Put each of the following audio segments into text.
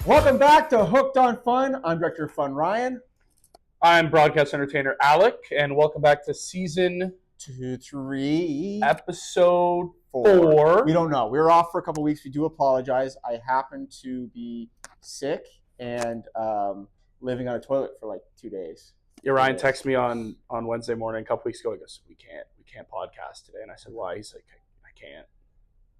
Welcome back to Hooked on Fun. I'm Director of Fun Ryan. I'm broadcast entertainer Alec, and welcome back to season 2, 3, episode 4. We don't know. We were off for a couple weeks. We do apologize. I happened to be sick and living on a toilet for like 2 days. Yeah, Ryan texted me on Wednesday morning a couple weeks ago. He goes, "We can't podcast today," and I said, "Why?" He's like, "I can't."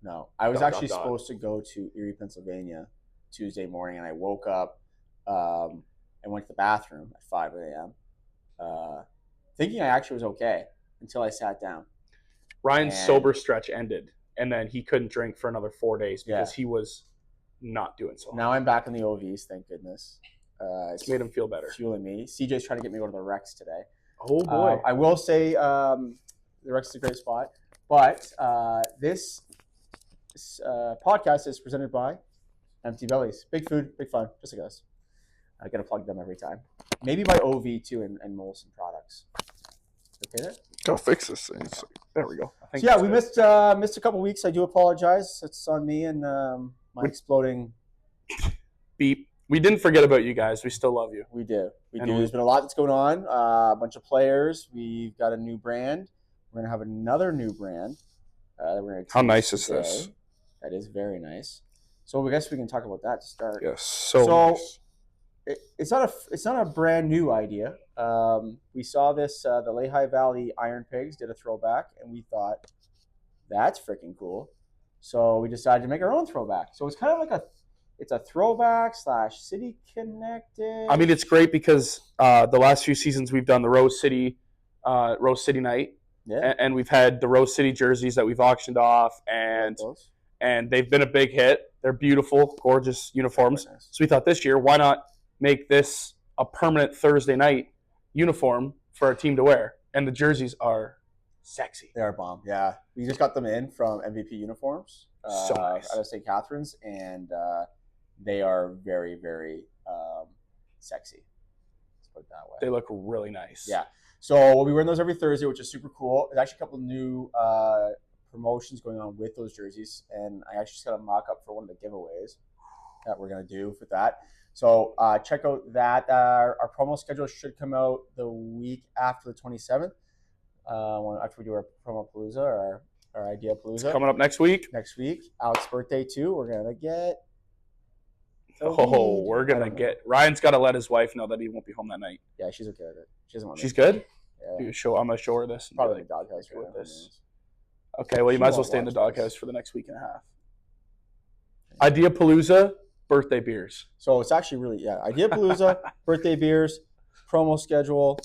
No, I was actually supposed to go to Erie, Pennsylvania Tuesday morning, and I woke up and went to the bathroom at 5 a.m. Thinking I actually was okay until I sat down. Ryan's sober stretch ended, and then he couldn't drink for another 4 days because he was not doing so well. Now I'm back in the OVs, thank goodness. It's made him feel better. Fueling me. CJ's trying to get me to go to the Rex today. Oh, boy. I will say the Rex is a great spot, but this podcast is presented by Empty Bellies. Big food, big fun, just like us. I gotta plug them every time. Maybe by OV too and Molson products. Okay there? Go fix this thing. There we go. So yeah, we missed a couple weeks. I do apologize. It's on me and my exploding beep. We didn't forget about you guys. We still love you. We do. We do. There's been a lot that's going on. A bunch of players. We've got a new brand. We're gonna have another new brand. How nice is this? That is very nice. So I guess we can talk about that to start. Yes. So nice. It's not a brand new idea. We saw this. The Lehigh Valley Iron Pigs did a throwback, and we thought that's freaking cool. So we decided to make our own throwback. So it's kind of like it's a throwback / city connected. I mean, it's great because the last few seasons we've done the Rose City night, and we've had the Rose City jerseys that we've auctioned off, and they've been a big hit. They're beautiful, gorgeous uniforms. Nice. So we thought this year, why not make this a permanent Thursday night uniform for our team to wear? And the jerseys are sexy. They are bomb. Yeah, we just got them in from MVP Uniforms. So nice. Out of St. Catharines, and they are very, very sexy. Let's put it that way. They look really nice. Yeah. So we'll be wearing those every Thursday, which is super cool. There's actually a couple of new promotions going on with those jerseys, and I actually just got a mock-up for one of the giveaways that we're going to do with that. So check out that. Our promo schedule should come out the week after the 27th, after we do our promo palooza, or our idea palooza. It's coming up next week. Next week. Alex's birthday, too. We're going to get... Ryan's got to let his wife know that he won't be home that night. Yeah, she's okay with it. She doesn't want She's good? Yeah. I'm going to show her this. Probably the doghouse with this. Okay, well, you might as well stay in the doghouse for the next week and a half. Idea Palooza, birthday beers. So it's actually really, Idea Palooza, birthday beers, promo schedule,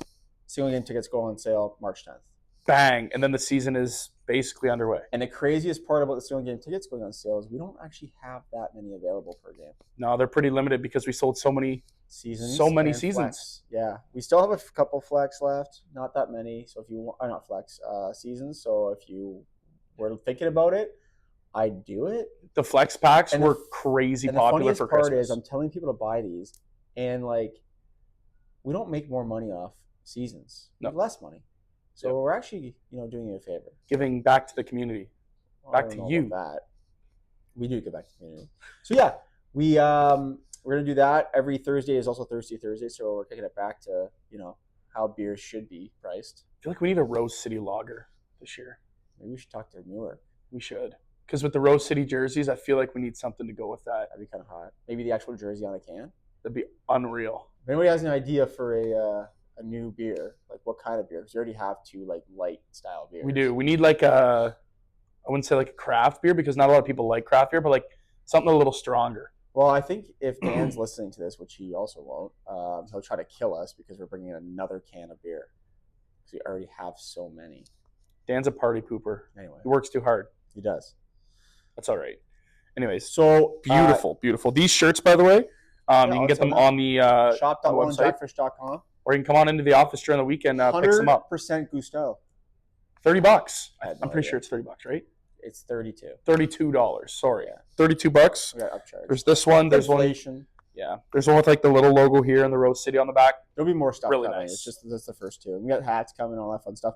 single game tickets go on sale March 10th. Bang. And then the season is basically underway. And the craziest part about the single game tickets going on sale is we don't actually have that many available per game. No, they're pretty limited because we sold so many seasons. Flex. Yeah. We still have a couple flex left, not that many. So if you want, not flex, seasons. So if you were thinking about it, I'd do it. The flex packs were crazy popular for Christmas. The funniest part is I'm telling people to buy these, and we don't make more money off seasons. No. We have less money. So we're actually, doing you a favor. Giving back to the community. Back to you. That. We do give back to the community. So yeah, we're gonna do that. Every Thursday is also Thursday, so we're kicking it back to, how beers should be priced. I feel like we need a Rose City lager this year. Maybe we should talk to Newark. We should. Because with the Rose City jerseys, I feel like we need something to go with that. That'd be kind of hot. Maybe the actual jersey on a can. That'd be unreal. If anybody has an idea for a new beer, what kind of beer? Because we already have two light style beers. We do. We need I wouldn't say a craft beer because not a lot of people like craft beer, but something a little stronger. Well, I think if Dan's listening to this, which he also won't, he'll try to kill us because we're bringing in another can of beer. Because we already have so many. Dan's a party pooper. Anyway. He works too hard. He does. That's all right. Anyways, so beautiful. These shirts, by the way, you can get them on the shop.website.com. Or you can come on into the office during the weekend, pick some up. 100% Gusto. $30. I'm pretty sure it's $30, right? It's $32. $32. Sorry. Yeah. $32. We got upcharge. There's this one. There's inflation. One. Yeah. There's one with the little logo here and the Rose City on the back. There'll be more stuff really coming. Nice. That's the first two. We got hats coming, all that fun stuff.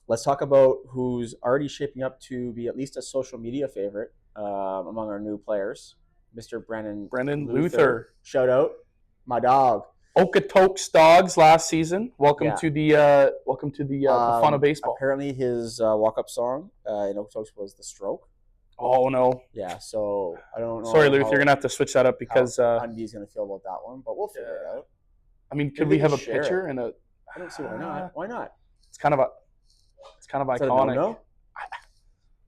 Let's talk about who's already shaping up to be at least a social media favorite among our new players. Mr. Brennan Luther. Shout out, my dog. Okotoks Dogs last season. Welcome to the fun of baseball. Apparently, his walk-up song in Okotoks was "The Stroke." Oh no. Yeah, so I don't know. Sorry, Luther, you're gonna have to switch that up because Undy's gonna feel about that one, but we'll figure it out. I mean, could we have a picture and a? I don't see why not. Why not? It's kind of iconic. No?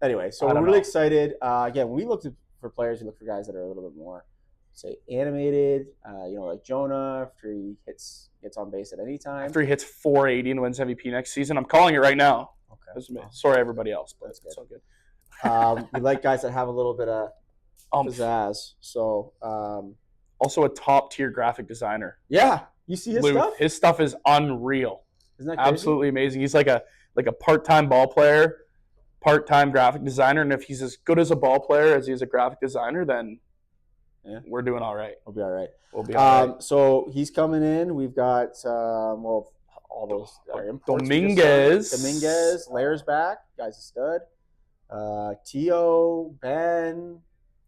Anyway, so we're really excited. Again, when we look for players, we look for guys that are a little bit more, say, animated. Like Jonah, after he gets on base at any time. After he hits 480 and wins MVP next season, I'm calling it right now. Okay. Sorry, everybody else, but it's so good. We like guys that have a little bit of pizzazz. So, also a top tier graphic designer. Yeah, you see his stuff. His stuff is unreal. Isn't that crazy? Absolutely amazing. He's like a part-time ball player, part-time graphic designer, and if he's as good as a ball player as he is a graphic designer, then we're doing all right. We'll be all right. Right. So he's coming in. We've got all those Dominguez. Lair's back. Guy's a stud. Tio, Ben.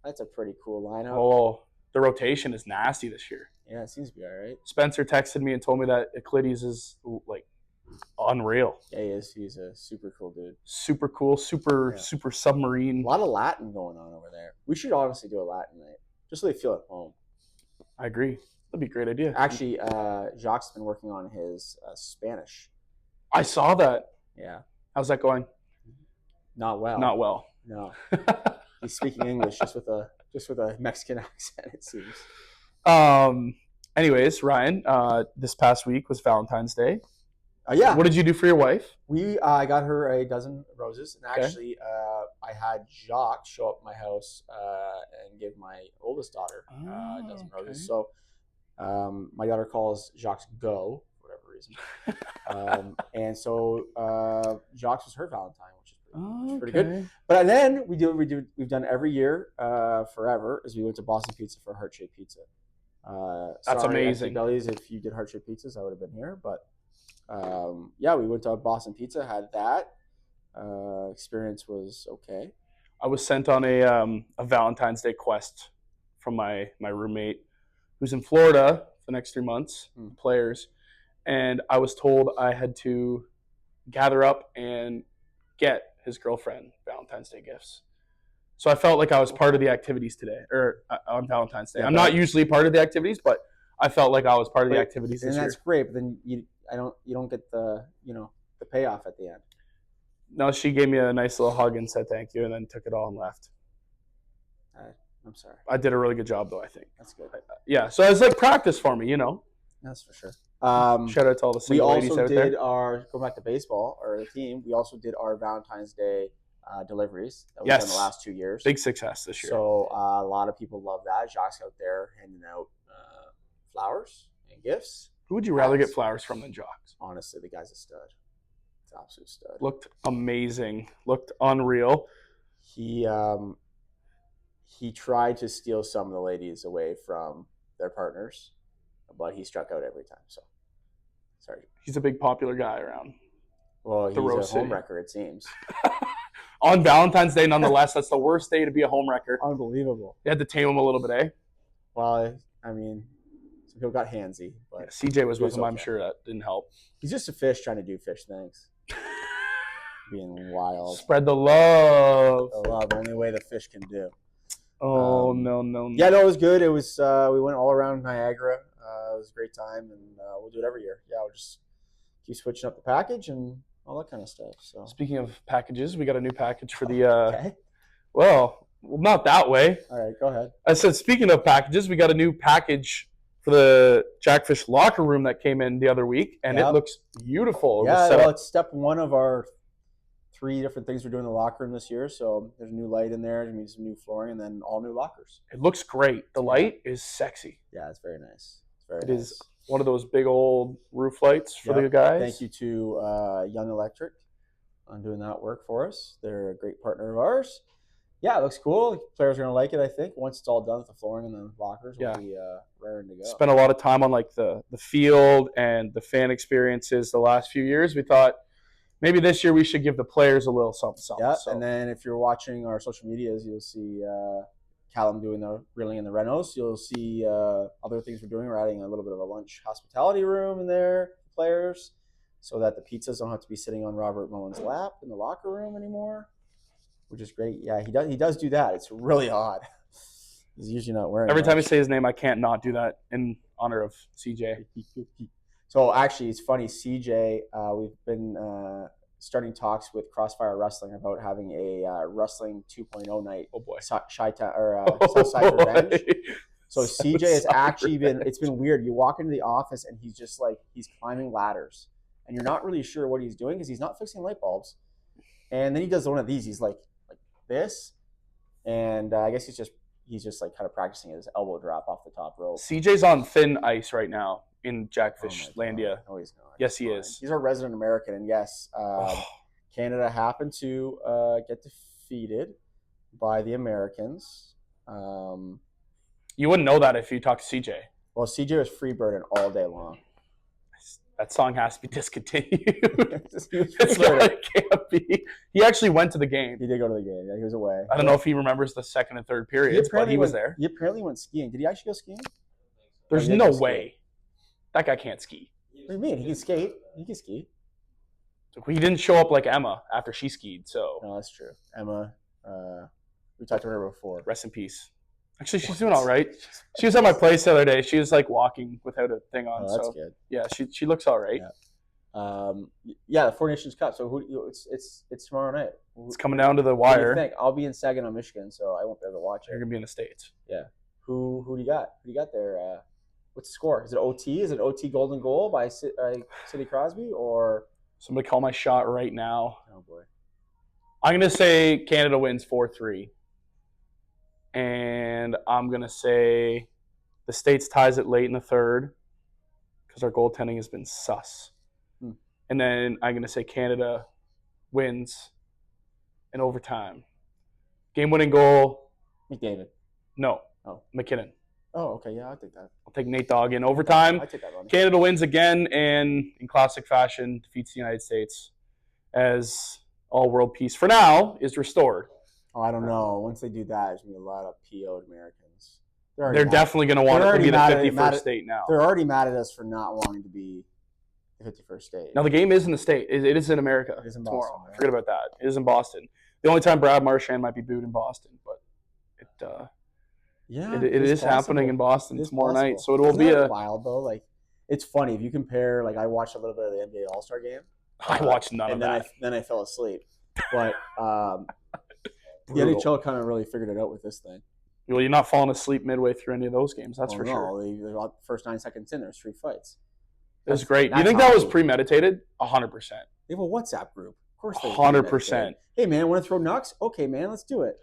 That's a pretty cool lineup. Oh, the rotation is nasty this year. Yeah, it seems to be all right. Spencer texted me and told me that Euclides is like unreal. Yeah, he is. He's a super cool dude. Super cool, super submarine. A lot of Latin going on over there. We should honestly do a Latin night, just so they feel at home. I agree. That'd be a great idea. Actually, Jacques has been working on his Spanish. I saw that. Yeah. How's that going? Not well. Not well. No. He's speaking English just with a Mexican accent, it seems. Anyways, Ryan, this past week was Valentine's Day. Yeah. What did you do for your wife? I got her a dozen roses, and actually, I had Jacques show up at my house and give my oldest daughter a dozen roses. So, my daughter calls Jacques Go for whatever reason, and so Jacques was her Valentine, which is pretty good. But then we've done every year forever is we went to Boston Pizza for heart-shaped pizza. That's amazing. Bellies, if you did heart-shaped pizzas, I would have been here, but. We went to Boston Pizza, had that. Experience was okay. I was sent on a Valentine's Day quest from my roommate who's in Florida for the next 3 months, players, and I was told I had to gather up and get his girlfriend Valentine's Day gifts. So I felt like I was part of the activities today, or on Valentine's Day. I'm not usually part of the activities, but I felt like I was part of the activities this year. And that's great, but then you don't get the payoff at the end. No, she gave me a nice little hug and said thank you, and then took it all and left. I'm sorry. I did a really good job, though, I think. That's good. Yeah, so it's like practice for me, That's for sure. Shout out to all the single ladies out there. Going back to baseball, or the team, we also did our Valentine's Day deliveries that we've done the last 2 years. Big success this year. So a lot of people love that. Jacques out there handing out flowers and gifts. Who would you rather get flowers from than Jacques? Honestly, the guy's a stud. It's an absolute stud. Looked amazing. Looked unreal. He tried to steal some of the ladies away from their partners, but he struck out every time. So, sorry. He's a big popular guy around. Well, he's a homewrecker, it seems. On Valentine's Day, nonetheless, that's the worst day to be a homewrecker. Unbelievable. You had to tame him a little bit, eh? Well, I mean, some people got handsy. But CJ was with him. I'm sure that didn't help. He's just a fish trying to do fish things. Being wild. Spread the love. The love, only way the fish can do. Oh, no. Yeah, no, it was good. It was, we went all around Niagara. It was a great time, and we'll do it every year. Yeah, we'll just keep switching up the package and all that kind of stuff. So, speaking of packages, we got a new package for the well, not that way. All right, go ahead. I said, speaking of packages, we got a new package for the Jackfish locker room that came in the other week, and it looks beautiful. Yeah, well, it's step one of our 3 different things we're doing in the locker room this year. So there's a new light in there, some new flooring, and then all new lockers. It looks great. The light is sexy. Yeah, it's very nice. It is one of those big old roof lights for the guys. Thank you to Young Electric on doing that work for us. They're a great partner of ours. Yeah, it looks cool. Players are going to like it, I think. Once it's all done with the flooring and the lockers, we'll be raring to go. Spent a lot of time on like the field and the fan experiences the last few years. We thought maybe this year we should give the players a little something. Yeah, and then if you're watching our social medias, you'll see Callum doing the grilling and the renos. You'll see other things we're doing. We're adding a little bit of a lunch hospitality room in there for players so that the pizzas don't have to be sitting on Robert Mullen's lap in the locker room anymore, which is great. Yeah, he does do that. It's really odd. He's usually not wearing Every much. time I say his name, I can't not do that in honor of CJ. So actually, it's funny. CJ, we've been starting talks with Crossfire Wrestling about having a Wrestling 2.0 night. Oh boy, Southside Revenge. So CJ has actually Revenge. It's been weird. You walk into the office and he's just like he's climbing ladders, and you're not really sure what he's doing because he's not fixing light bulbs. And then he does one of these. He's like this, and I guess he's just like kind of practicing his elbow drop off the top rope. CJ's on thin ice right now in Jackfishlandia. No, he's not. Yes, he is. He's our resident American, and yes, Canada happened to get defeated by the Americans. You wouldn't know that if you talk to CJ. Well, CJ was freebirding all day long. That song has to be discontinued. It can't be. He actually went to the game. He did go to the game. Yeah, he was away. I don't know if he remembers the second and third periods, but he was there. He apparently went skiing. Did he actually go skiing? There's no way. That guy can't ski. What do you mean? He can skate. He can ski. He didn't show up like Emma after she skied, so. No, that's true. Emma, we talked to her before. Rest in peace. Actually, she's doing all right. She was at my place the other day. She was like walking without a thing on. Oh, that's good. Yeah, she looks all right. Yeah. The Four Nations Cup. So it's tomorrow night. It's coming down to the wire. What do you think? I'll be in Saginaw, Michigan, so I won't be able to watch it. You're gonna be in the States. Yeah. Who do you got? Who do you got there? What's the score? Is it OT? Is it OT golden goal by Sidney Crosby or? Somebody call my shot right now. Oh boy. I'm gonna say Canada wins 4-3. And I'm going to say the States ties it late in the third because our goaltending has been sus. And then I'm going to say Canada wins in overtime. Game-winning goal. McDavid. No. Oh. McKinnon. Oh, okay. Yeah, I'll take that. I'll take Nate Dogg in overtime. I take that one. Canada wins again and in classic fashion defeats the United States as all world peace for now is restored. Oh, I don't know. Once they do that, there's going to be a lot of PO'd Americans. They're definitely going to want it to be the 51st state now. They're already mad at us for not wanting to be the 51st state. Now, the game is in the state. It is in America. It is in tomorrow. Boston. Right? Forget about that. It is in Boston. The only time Brad Marchand might be booed in Boston, but it is happening in Boston tomorrow night. So it will be wild, though. Like, it's funny. If you compare, like, I watched a little bit of the NBA All-Star game. I watched none of that. Then I fell asleep. But the NHL kind of really figured it out with this thing. Well, you're not falling asleep midway through any of those games, that's for sure. The first 9 seconds in, there's 3 fights. It was great. Do you think that was premeditated? 100%. They have a WhatsApp group. Of course they 100%. Hey, man, want to throw knucks? Okay, man, let's do it.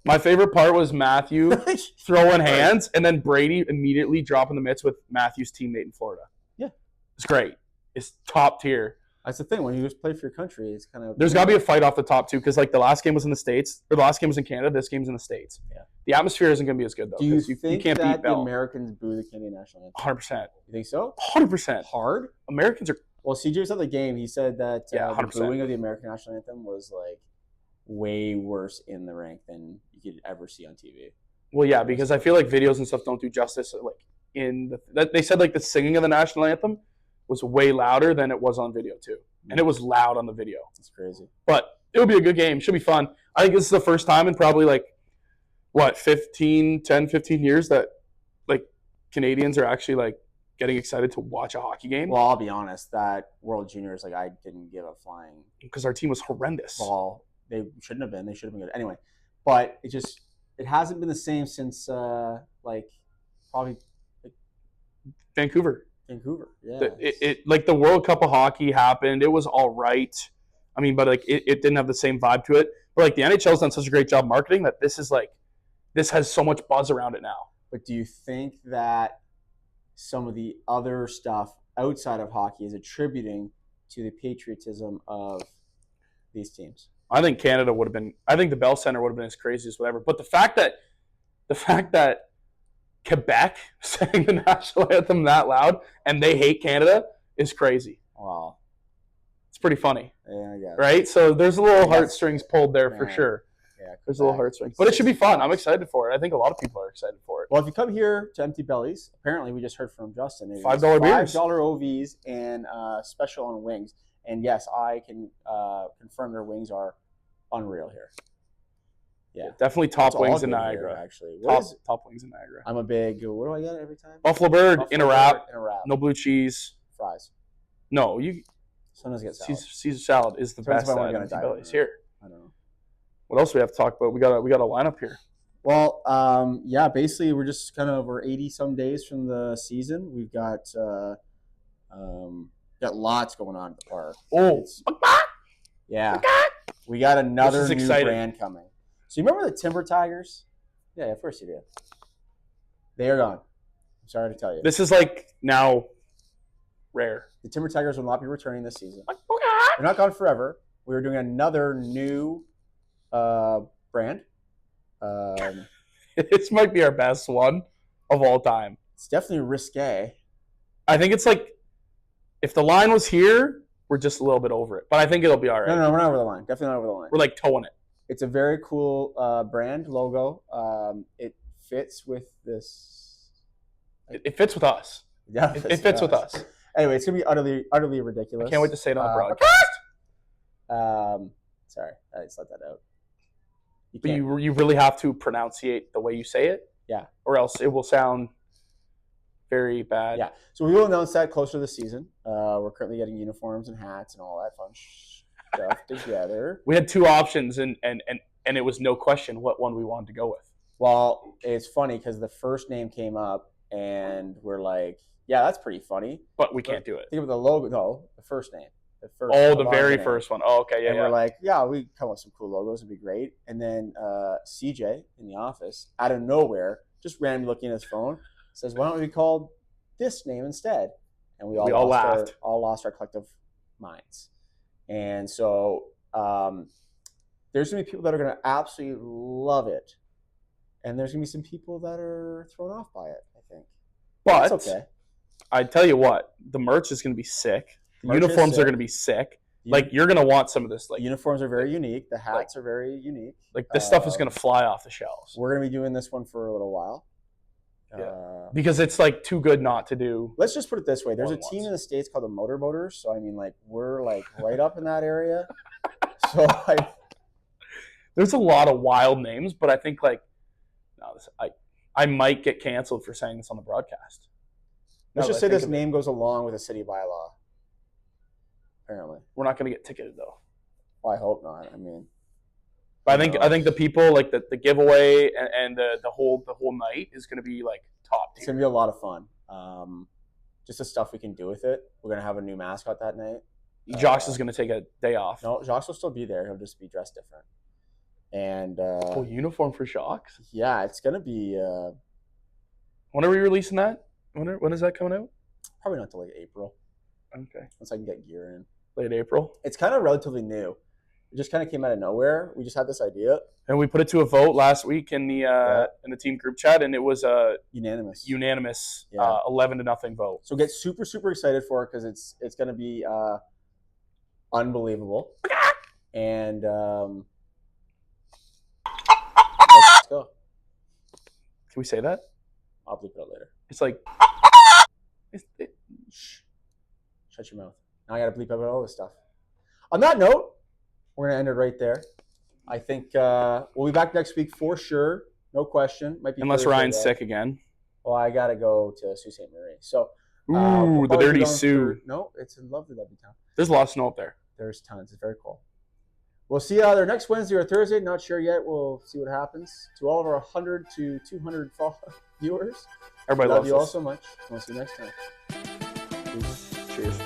My favorite part was Matthew throwing hands and then Brady immediately dropping the mitts with Matthew's teammate in Florida. Yeah. It's great. It's top tier. That's the thing. When you just play for your country, it's kind of... There's got to be a fight off the top, too, because like the last game was in the States, or the last game was in Canada, this game's in the States. Yeah. The atmosphere isn't going to be as good, though. Do you think can't that beat the Bell. Americans boo the Canadian national anthem? 100%. You think so? 100%. Hard? Americans are... Well, CJ was at the game. He said that the 100%. booing of the American national anthem was like way worse in the rink than you could ever see on TV. Well, yeah, because I feel like videos and stuff don't do justice. Like they said, like the singing of the national anthem was way louder than it was on video too, and it was loud on the video. It's crazy, but it'll be a good game. Should be fun. I think this is the first time in probably like 15 years that like Canadians are actually like getting excited to watch a hockey game. Well, I'll be honest. That World Juniors, like I didn't give a flying because our team was horrendous. Ball. They shouldn't have been. They should have been good anyway. But it hasn't been the same since like probably like, Vancouver. Yeah. It like the World Cup of hockey happened. It was all right. I mean, but like it didn't have the same vibe to it. But like the NHL's done such a great job marketing that this has so much buzz around it now. But do you think that some of the other stuff outside of hockey is attributing to the patriotism of these teams? I think Canada would have been. I think the Bell Center would have been as crazy as whatever. But the fact that Quebec sang the national anthem that loud and they hate Canada is crazy. Wow, it's pretty funny. Yeah, I guess. Right? So there's a little heartstrings pulled there for sure. Yeah, there's a little heart swing. But it should be fun. I'm excited for it. I think a lot of people are excited for it. Well, if you come here to Empty Bellies, apparently we just heard from Justin. $5 beers. $5 OVs and special on wings. And yes, I can confirm their wings are unreal here. Yeah. Definitely top wings in Niagara. Here, actually. Top wings in Niagara. I'm a big, what do I get every time? Buffalo Bird in a wrap. No blue cheese. Fries. No, you. Sometimes get salad. Caesar salad is the best at Empty Bellies here. I don't know. What else do we have to talk about? We got a lineup here. Well, yeah, basically we're 80 some days from the season. We've got lots going on at the park. Yeah. We got another new brand coming. So you remember the Timber Tigers? Yeah, of course you do. They are gone. I'm sorry to tell you. This is like now rare. The Timber Tigers will not be returning this season. They're not gone forever. We are doing another new brand. This might be our best one of all time. It's definitely risque. I think it's like if the line was here, we're just a little bit over it. But I think it'll be all right. No, we're not over the line. Definitely not over the line. We're like towing it. It's a very cool brand logo. It fits with this. It fits with us. Yeah, it fits with us. Anyway, it's gonna be utterly ridiculous. I can't wait to say it on the broadcast. Sorry, I just let that out. But you really have to pronunciate the way you say it. Yeah. Or else it will sound very bad. Yeah. So we will announce that closer to the season. We're currently getting uniforms and hats and all that fun stuff together. We had two options, and it was no question what one we wanted to go with. Well, it's funny because the first name came up, and we're like, yeah, that's pretty funny. But we can't do it. Think of the logo. No, the first name. The very first one. Oh, okay, yeah. And we're like, yeah, we come up with some cool logos. It'd be great. And then CJ in the office, out of nowhere, just randomly looking at his phone, says, why don't we be called this name instead? And we all laughed. All lost our collective minds. And so there's going to be people that are going to absolutely love it. And there's going to be some people that are thrown off by it, I think. But that's okay. I tell you what, the merch is going to be sick. The uniforms are going to be sick. Like, you're going to want some of this. Like, uniforms are very unique. The hats are very unique. Like, this stuff is going to fly off the shelves. We're going to be doing this one for a little while. Yeah. Because it's, like, too good not to do. Let's just put it this way. There's a team in the States called the Motorboaters. So, I mean, like, we're, like, right up in that area. So, there's a lot of wild names, but I think, like, I might get canceled for saying this on the broadcast. Let's just say this name goes along with a city bylaw. Apparently, we're not going to get ticketed though. Well, I hope not. I mean, but I think the people like the giveaway and the whole night is going to be like top tier. It's going to be a lot of fun. Just the stuff we can do with it. We're going to have a new mascot that night. Josh is going to take a day off. No, Josh will still be there. He'll just be dressed different. And uniform for Jacques? Yeah, it's going to be. When are we releasing that? When is that coming out? Probably not until like April. Okay. Once I can get gear in. Late April? It's kind of relatively new. It just kind of came out of nowhere. We just had this idea. And we put it to a vote last week in the team group chat, and it was a unanimous 11-0 vote. So get super, super excited for it because it's going to be unbelievable. And let's go. Can we say that? I'll bleep it out later. It's like... Shut your mouth. Now I got to bleep out all this stuff. On that note, we're going to end it right there. I think we'll be back next week for sure. No question. Might be unless Thursday Ryan's sick again. Well, I got to go to Sault Ste. Marie. So, ooh, the dirty Sioux. No, it's a lovely town. There's a lot of snow up there. There's tons. It's very cool. We'll see you either next Wednesday or Thursday. Not sure yet. We'll see what happens. To all of our 100 to 200 viewers, everybody love loves you us. all so much. We'll see you next time. Peace. Cheers.